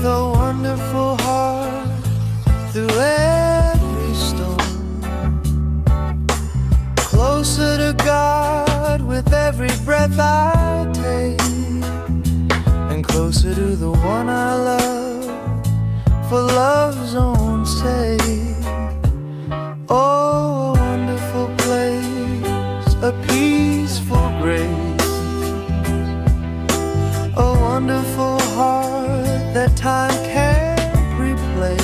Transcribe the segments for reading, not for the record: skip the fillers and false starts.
a wonderful heart through every storm. Closer to God with every breath I take, and closer to the one I love for love's own sake. Oh, a wonderful place, a peaceful grace, a wonderful heart that time can't replace.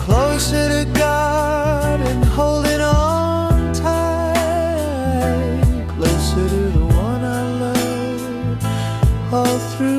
Closer to God and holding on tight, closer to the one I love all through